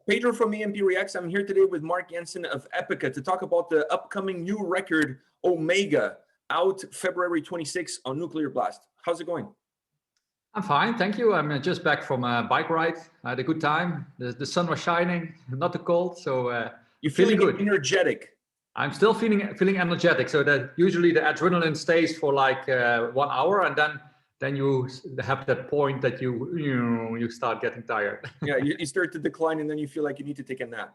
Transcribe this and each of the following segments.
Pedro from A&P-REACTS. I'm here today with Mark Jansen of Epica to talk about the upcoming new record, Omega, out February 26th on Nuclear Blast. How's it going? I'm fine, thank you. I'm just back from a bike ride. I had a good time. The sun was shining, not too cold, so You're feeling good. Energetic. I'm still feeling energetic. So that usually the adrenaline stays for like 1 hour, and then you have that point that you start getting tired. Yeah, you start to decline, and then you feel like you need to take a nap.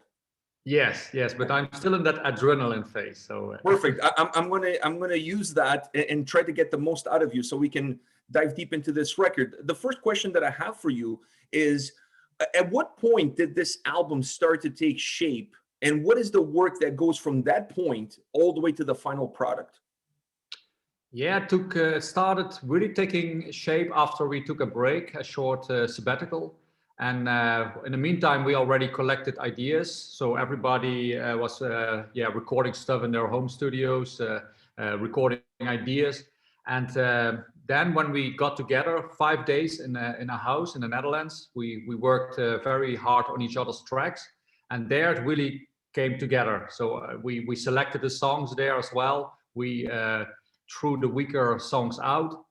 Yes, but I'm still in that adrenaline phase. So perfect. I'm gonna use that and try to get the most out of you, so we can dive deep into this record. The first question that I have for you is, at what point did this album start to take shape, and what is the work that goes from that point all the way to the final product? Yeah, it started really taking shape after we took a break, a short sabbatical. And in the meantime, we already collected ideas. So everybody was recording stuff in their home studios, recording ideas. And then when we got together 5 days in a house in the Netherlands, we worked very hard on each other's tracks. And there it really came together. So we selected the songs there as well. We threw the weaker songs out,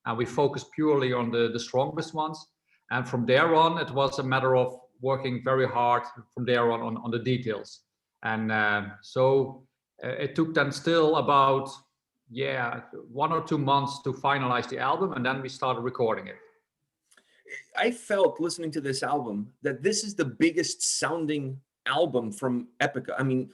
and we focused purely on the strongest ones. And from there on, it was a matter of working very hard from there on the details. And so it took then still about 1 or 2 months to finalize the album, and then we started recording it. I felt listening to this album that this is the biggest sounding album from Epica. I mean,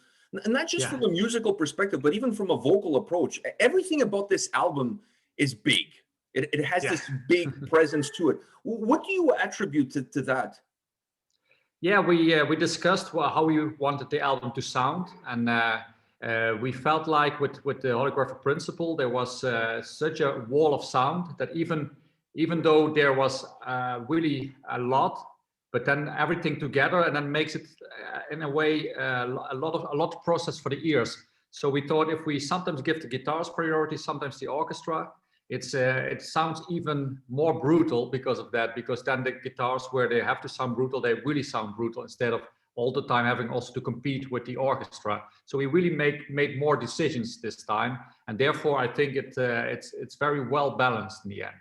not just from a musical perspective, but even from a vocal approach. Everything about this album is big. It has this big presence to it. What do you attribute to that? Yeah, we discussed how we wanted the album to sound, and we felt like with the holographic principle, there was such a wall of sound that even though there was really a lot, but then everything together, and then makes it in a way a lot to process for the ears. So we thought if we sometimes give the guitars priority, sometimes the orchestra, it sounds even more brutal because of that, because then the guitars, where they have to sound brutal, they really sound brutal, instead of all the time having also to compete with the orchestra. So we really made more decisions this time, and therefore I think it's very well balanced in the end.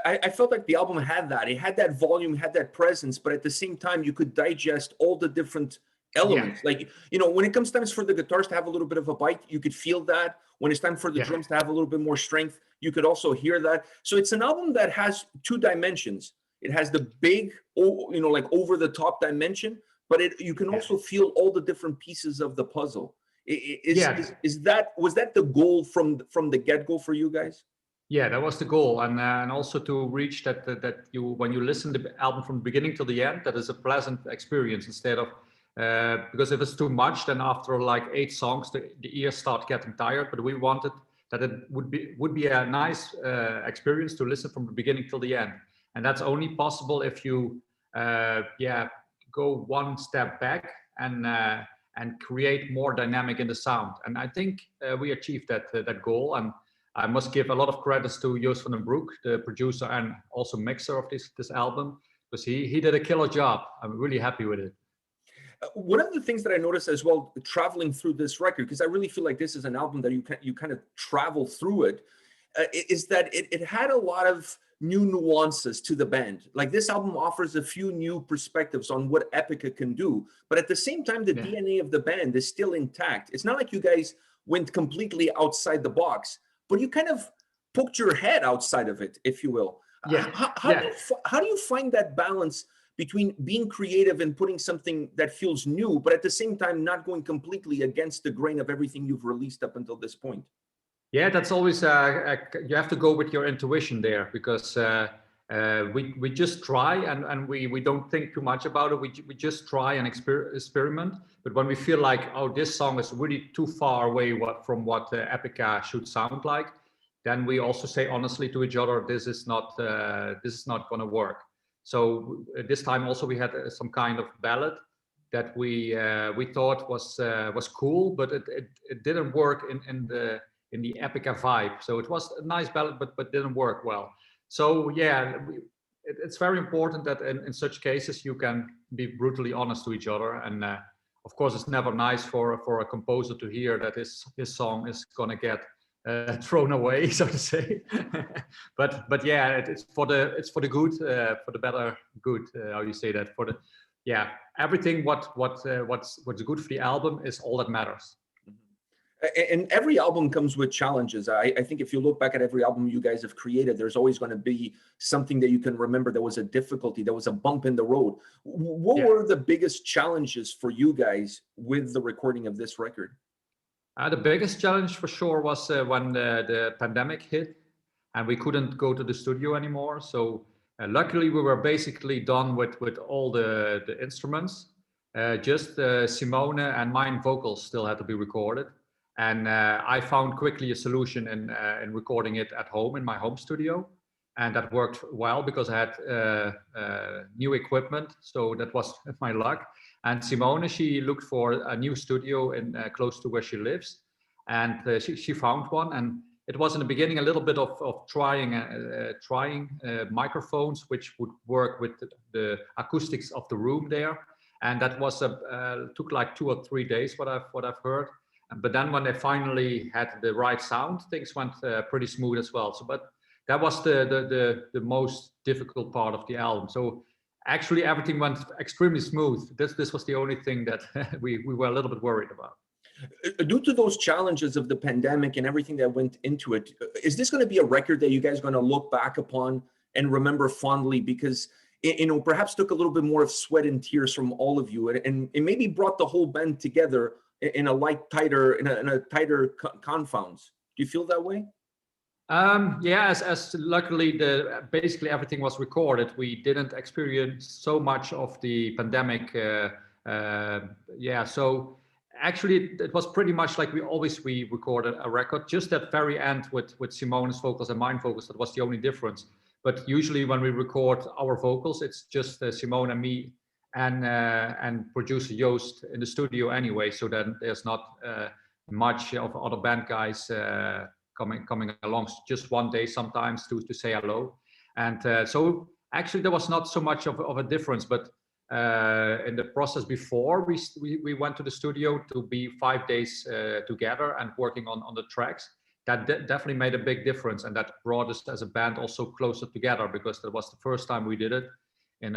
I felt like the album had that. It had that volume, had that presence, but at the same time, you could digest all the different elements. Like, when it comes times for the guitars to have a little bit of a bite, you could feel that. When it's time for the drums to have a little bit more strength, you could also hear that. So it's an album that has two dimensions. It has the big, like over the top dimension, but you can also feel all the different pieces of the puzzle. Was that the goal from the get-go for you guys? Yeah, that was the goal, and also to reach that when you listen to the album from the beginning to the end, that is a pleasant experience, instead of because if it's too much, then after like 8 songs, the ears start getting tired. But we wanted that it would be a nice experience to listen from the beginning till the end, and that's only possible if you go one step back and create more dynamic in the sound. And I think we achieved that goal. And I must give a lot of credits to Joost van den Broek, the producer and also mixer of this album, because he did a killer job. I'm really happy with it. One of the things that I noticed as well, traveling through this record, because I really feel like this is an album that you kind of travel through it, is that it had a lot of new nuances to the band. Like, this album offers a few new perspectives on what Epica can do, but at the same time, the DNA of the band is still intact. It's not like you guys went completely outside the box, but you kind of poked your head outside of it, if you will. How do you find that balance between being creative and putting something that feels new, but at the same time not going completely against the grain of everything you've released up until this point? Yeah, that's always you have to go with your intuition there, because we just try and we don't think too much about it. We just try and experiment. But when we feel like, oh, this song is really too far away from what Epica should sound like, then we also say honestly to each other, this is not going to work. So this time also we had some kind of ballad that we thought was cool, but it didn't work in the Epica vibe. So it was a nice ballad, but didn't work well. So yeah, it's very important that in such cases you can be brutally honest to each other. And of course, it's never nice for a composer to hear that his song is gonna get thrown away, so to say. but yeah, it's for the good, for the better good. How you say that? Everything what's good for the album is all that matters. And every album comes with challenges. I think if you look back at every album you guys have created, there's always going to be something that you can remember that was a difficulty, that was a bump in the road. What were the biggest challenges for you guys with the recording of this record? The biggest challenge for sure was when the pandemic hit and we couldn't go to the studio anymore. So luckily we were basically done with all the instruments. Just Simone and mine vocals still had to be recorded. And I found quickly a solution in recording it at home in my home studio. And that worked well because I had new equipment. So that was my luck. And Simone, she looked for a new studio in close to where she lives. And she found one. And it was in the beginning a little bit of trying microphones, which would work with the acoustics of the room there. And that was took like 2 or 3 days, what I've heard. But then when they finally had the right sound, things went pretty smooth as well. But that was the most difficult part of the album. So actually everything went extremely smooth. This was the only thing that we were a little bit worried about. Due to those challenges of the pandemic and everything that went into it, is this going to be a record that you guys are going to look back upon and remember fondly? Because it perhaps took a little bit more of sweat and tears from all of you, and it maybe brought the whole band together in a tighter confounds. Do you feel that way? Yeah, as luckily basically everything was recorded, we didn't experience so much of the pandemic. So actually it was pretty much like we recorded a record. Just that very end with Simone's vocals and mine vocals, that was the only difference. But usually when we record our vocals, it's just Simone and me and producer Joost in the studio anyway. So then there's not much of other band guys coming along just one day sometimes to say hello. And so actually there was not so much of a difference, but in the process before we went to the studio to be 5 days together and working on the tracks, that definitely made a big difference. And that brought us as a band also closer together, because that was the first time we did it in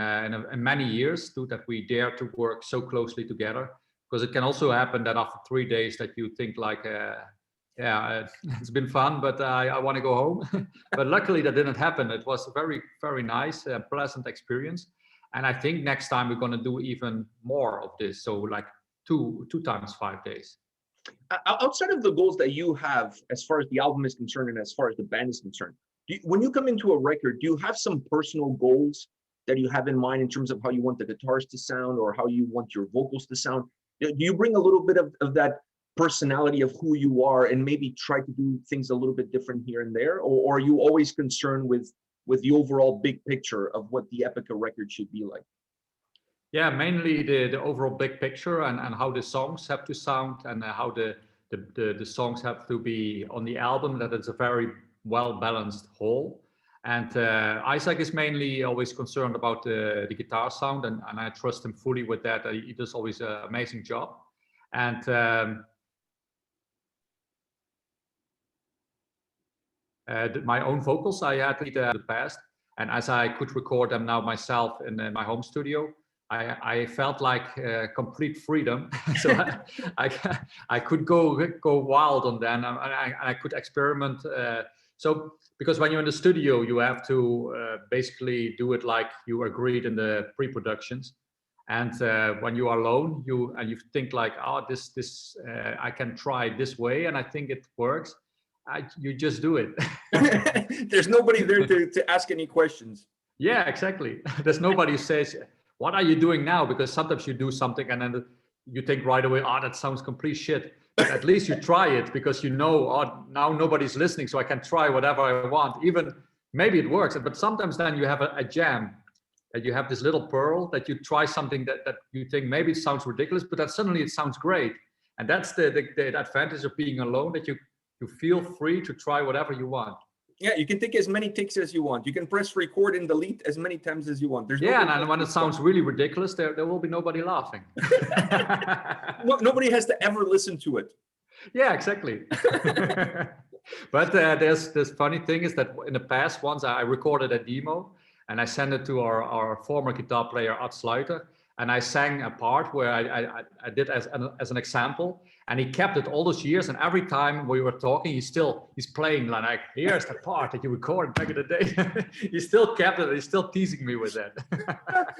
many years that we dare to work so closely together. Because it can also happen that after 3 days that you think like, it's been fun, but I want to go home. But luckily that didn't happen. It was a very, very nice, pleasant experience. And I think next time we're going to do even more of this. So like two times 5 days. Outside of the goals that you have, as far as the album is concerned and as far as the band is concerned, when you come into a record, do you have some personal goals that you have in mind in terms of how you want the guitars to sound or how you want your vocals to sound? Do you bring a little bit of that personality of who you are and maybe try to do things a little bit different here and there? Or are you always concerned with the overall big picture of what the Epica record should be like? Yeah, mainly the overall big picture and how the songs have to sound and how the songs have to be on the album, that it's a very well-balanced whole. And Isaac is mainly always concerned about the guitar sound, and I trust him fully with that. He does always an amazing job. And my own vocals I had in the past, and as I could record them now myself in my home studio, I felt like complete freedom. So I could go wild on them, and I could experiment. So because when you're in the studio, you have to basically do it like you agreed in the pre-productions. And when you are alone, you think like, oh, this I can try this way, and I think it works. You just do it. There's nobody there to ask any questions. Yeah, exactly. There's nobody who says, what are you doing now? Because sometimes you do something and then you think right away, oh, that sounds complete shit. But at least you try it because you know, oh, now nobody's listening, so I can try whatever I want. Even maybe it works, but sometimes then you have a jam, that you have this little pearl that you try something that you think maybe it sounds ridiculous, but that suddenly it sounds great. And that's the advantage of being alone, that you feel free to try whatever you want. Yeah, you can take as many takes as you want. You can press record and delete as many times as you want. There's and when it sounds really ridiculous, there will be nobody laughing. Nobody has to ever listen to it. Yeah, exactly. But there's this funny thing is that in the past, once I recorded a demo and I sent it to our former guitar player, Ad Sluiter, and I sang a part where I did as an example, and he kept it all those years. And every time we were talking, he's playing like, here's the part that you recorded back in the day. He still kept it. He's still teasing me with that.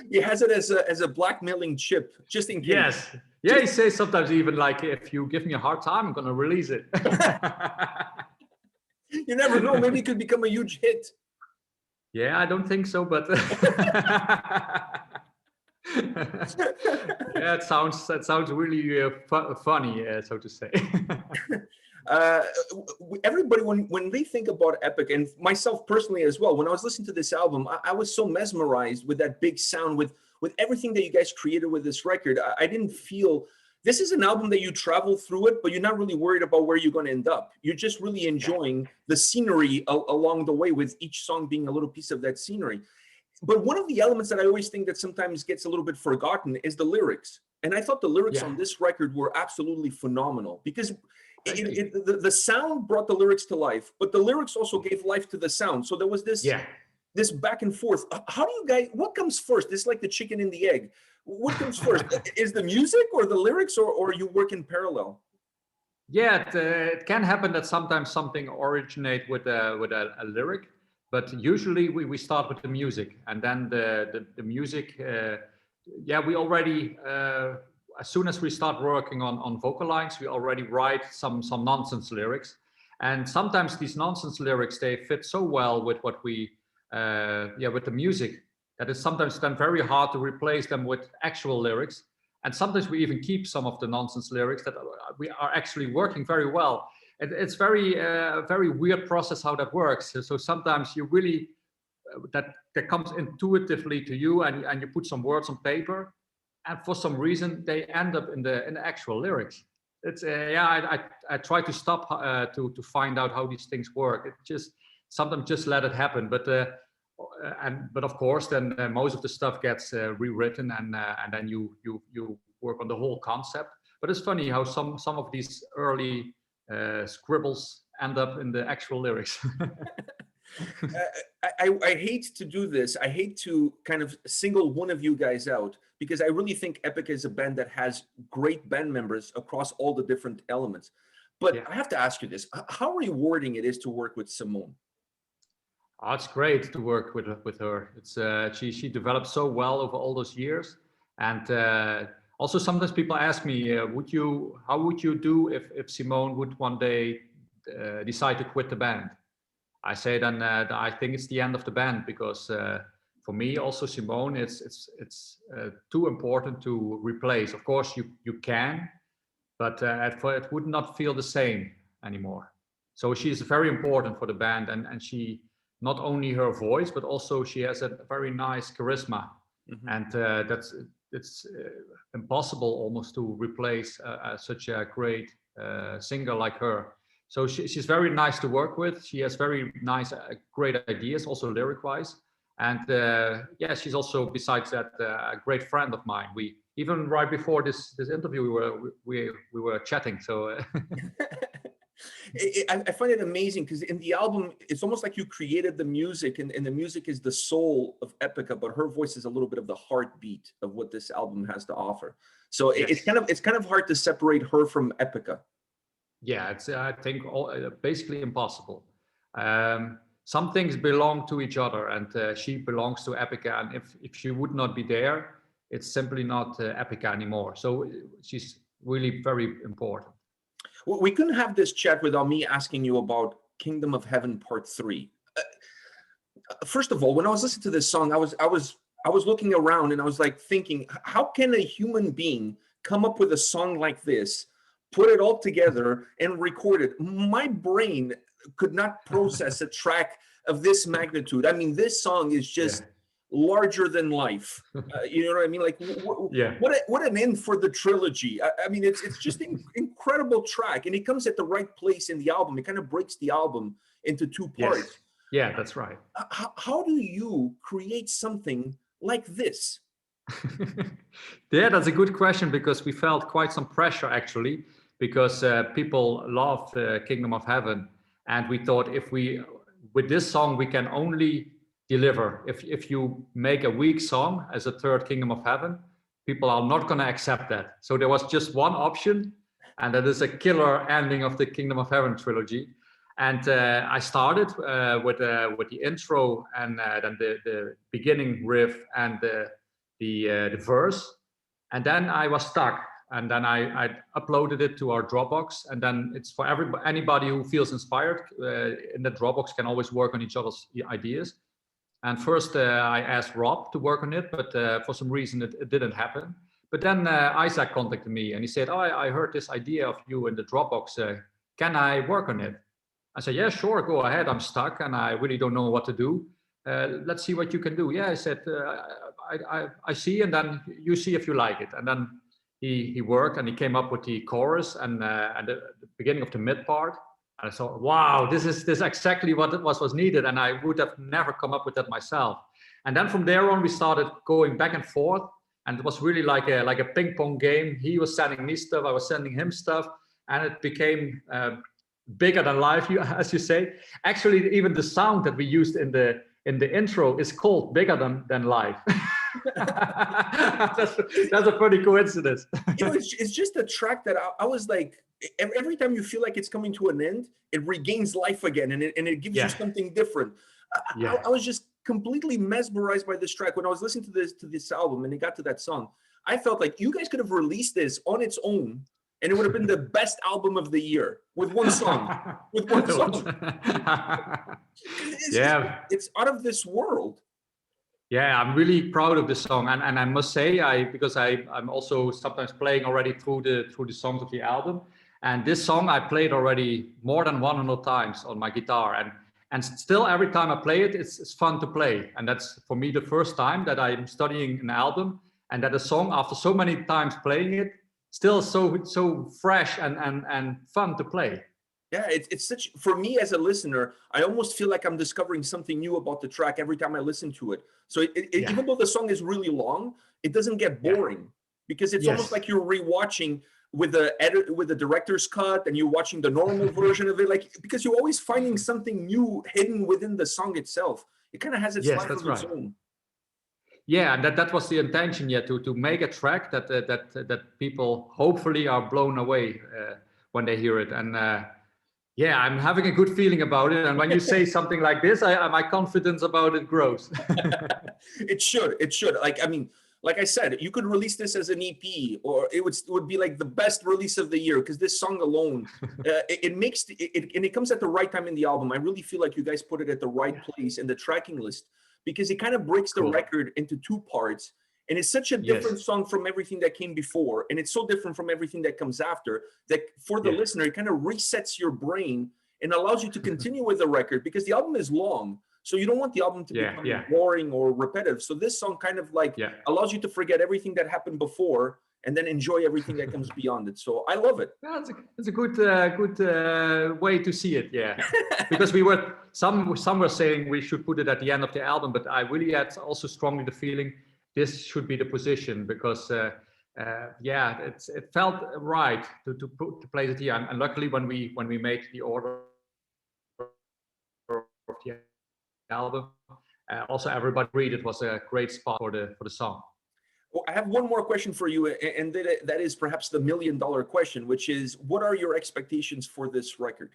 He has it as a blackmailing chip, just in case. Yes. Yeah, he says sometimes even like, if you give me a hard time, I'm going to release it. You never know. Maybe it could become a huge hit. Yeah, I don't think so, but yeah, it sounds really funny, so to say. Everybody, when they think about Epic, and myself personally as well, when I was listening to this album, I was so mesmerized with that big sound, with everything that you guys created with this record. I didn't feel this is an album that you travel through it, but you're not really worried about where you're going to end up. You're just really enjoying the scenery along the way, with each song being a little piece of that scenery. But one of the elements that I always think that sometimes gets a little bit forgotten is the lyrics. And I thought the lyrics on this record were absolutely phenomenal, because the sound brought the lyrics to life, but the lyrics also gave life to the sound. So there was this back and forth. How do you guys, what comes first? This is like the chicken and the egg. What comes first? Is the music or the lyrics, or you work in parallel? Yeah, it can happen that sometimes something originates with a lyric, but usually we start with the music, and then the music. We already as soon as we start working on vocal lines, we already write some nonsense lyrics, and sometimes these nonsense lyrics, they fit so well with what we with the music, that it's sometimes then very hard to replace them with actual lyrics. And sometimes we even keep some of the nonsense lyrics that we are actually working very well. It's very weird process how that works. So sometimes you really that comes intuitively to you, and you put some words on paper, and for some reason they end up in the actual lyrics. It's I try to stop to find out how these things work. It just sometimes just let it happen, but of course then most of the stuff gets rewritten, and then you work on the whole concept. But it's funny how some of these early scribbles end up in the actual lyrics. I hate to do this. I hate to kind of single one of you guys out, because I really think Epica is a band that has great band members across all the different elements. But I have to ask you this: how rewarding it is to work with Simone? Oh, it's great to work with her. It's she developed so well over all those years, and also sometimes people ask me, how would you do if Simone would one day decide to quit the band? I say then I think it's the end of the band, because for me also Simone, it's too important to replace. Of course you can, but it would not feel the same anymore. So she's very important for the band, and she, not only her voice, but also she has a very nice charisma, and it's impossible almost to replace such a great singer like her. So she's very nice to work with. She has very nice, great ideas, also lyric-wise. And she's also, besides that, a great friend of mine. We even right before this interview, we were chatting. So I find it amazing, because in the album, it's almost like you created the music, and the music is the soul of Epica, but her voice is a little bit of the heartbeat of what this album has to offer. So it's kind of hard to separate her from Epica. Yeah, it's I think basically impossible. Some things belong to each other, and she belongs to Epica. And if she would not be there, it's simply not Epica anymore. So she's really very important. Well, we couldn't have this chat without me asking you about Kingdom of Heaven Part 3. First of all, when I was listening to this song, I was looking around, and I was like thinking, how can a human being come up with a song like this, put it all together, and record it? My brain could not process a track of this magnitude. I mean, this song is just larger than life. You know what I mean? Like, what an end for the trilogy. I mean, it's just an incredible track, and it comes at the right place in the album. It kind of breaks the album into two parts. Yeah, that's right. How do you create something like this? Yeah, that's a good question, because we felt quite some pressure actually, because people loved Kingdom of Heaven, and we thought if we, with this song, we can only deliver. If you make a weak song as a third Kingdom of Heaven, people are not going to accept that. So there was just one option, and that is a killer ending of the Kingdom of Heaven trilogy. And I started with the intro, and then the beginning riff and the verse, and then I was stuck. And then I uploaded it to our Dropbox, and then it's for anybody who feels inspired in the Dropbox can always work on each other's ideas. And first I asked Rob to work on it, but for some reason it didn't happen. But then Isaac contacted me and he said, "Oh, I heard this idea of you in the Dropbox. Can I work on it?" I said, "Yeah, sure, go ahead. I'm stuck and I really don't know what to do. Let's see what you can do." Yeah, I said, I see, and then you see if you like it. And then he worked and he came up with the chorus and the beginning of the mid part. And I thought, wow, this is exactly what was needed. And I would have never come up with that myself. And then from there on, we started going back and forth. And it was really like a ping pong game. He was sending me stuff, I was sending him stuff. And it became bigger than life, as you say. Actually, even the sound that we used in the intro is called Bigger Than Life. that's a funny coincidence. It's just a track that I was like, every time you feel like it's coming to an end, it regains life again, and it gives you something different. I was just completely mesmerized by this track when I was listening to this album, and it got to that song. I felt like you guys could have released this on its own, and it would have been the best album of the year with one song. With one song. It's out of this world. Yeah, I'm really proud of the song, and I must say, because I'm also sometimes playing already through the songs of the album, and this song I played already more than 100 times on my guitar, and still every time I play it, it's fun to play, and that's for me the first time that I'm studying an album, and that a song after so many times playing it still so fresh and fun to play. Yeah, it's such, for me as a listener, I almost feel like I'm discovering something new about the track every time I listen to it. So even though the song is really long, it doesn't get boring because it's almost like you're rewatching with the director's cut, and you're watching the normal version of it, like, because you're always finding something new hidden within the song itself. It kind of has its life of its own. Yeah, and that was the intention, to make a track that people hopefully are blown away when they hear it. And yeah, I'm having a good feeling about it. And when you say something like this, my confidence about it grows. It should. Like, I mean, like I said, you could release this as an EP, or it would be like the best release of the year, because this song alone, it makes and it comes at the right time in the album. I really feel like you guys put it at the right place in the tracking list, because it kind of breaks the record into two parts. And it's such a different song from everything that came before. And it's so different from everything that comes after, that for the listener, it kind of resets your brain and allows you to continue with the record, because the album is long. So you don't want the album to become boring or repetitive. So this song kind of like allows you to forget everything that happened before and then enjoy everything that comes beyond it. So I love it. Yeah, it's a good way to see it. Yeah, because some were saying we should put it at the end of the album, but I really had also strongly the feeling this should be the position, because it felt right to place it here. And luckily, when we made the order of the album, also everybody agreed it was a great spot for the song. Well, I have one more question for you, and that is perhaps the $1 million question, which is, what are your expectations for this record?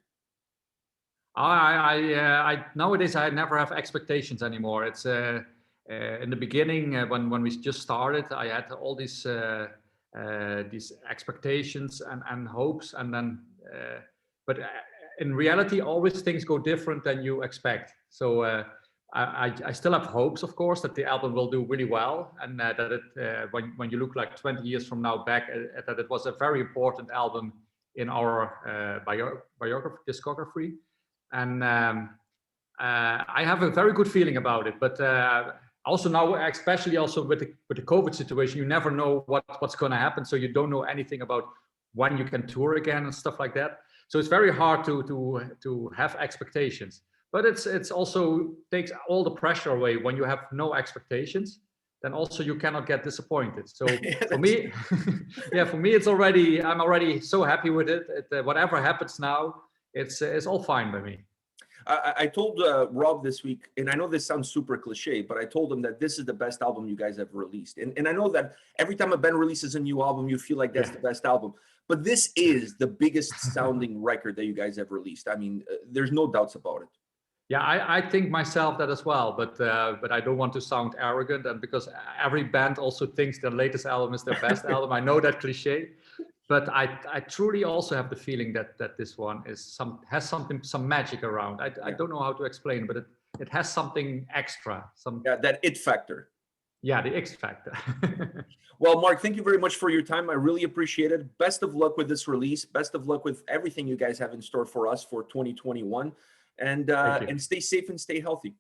I nowadays I never have expectations anymore. It's in the beginning when we just started, I had all these expectations and hopes, and then but in reality, always things go different than you expect. So I still have hopes, of course, that the album will do really well, and that it when you look like 20 years from now back, that it was a very important album in our discography. And I have a very good feeling about it. But also now, especially also with the COVID situation, you never know what's going to happen. So you don't know anything about when you can tour again and stuff like that. So it's very hard to have expectations. but it's also takes all the pressure away when you have no expectations. Then also you cannot get disappointed. So for me, yeah, for me I'm already so happy with it. Whatever happens now, it's all fine by me. I told Rob this week, and I know this sounds super cliche, but I told him that this is the best album you guys have released. And I know that every time a band releases a new album, you feel like that's the best album. But this is the biggest sounding record that you guys have released. I mean, there's no doubts about it. Yeah, I think myself that as well, but I don't want to sound arrogant, and because every band also thinks their latest album is their best album. I know that cliche, but I truly also have the feeling that this one has some magic around. I don't know how to explain, but it has something extra. That it factor. Yeah, the X factor. Well, Mark, thank you very much for your time. I really appreciate it. Best of luck with this release. Best of luck with everything you guys have in store for us for 2021. And stay safe and stay healthy.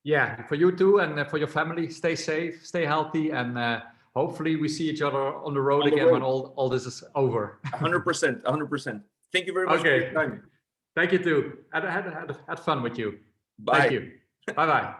Yeah, for you too, and for your family, stay safe, stay healthy, and hopefully we see each other on the road again when all this is over. 100%, 100%. Thank you very much for your time. Thank you too. Had fun with you. Bye. Thank you. Bye-bye.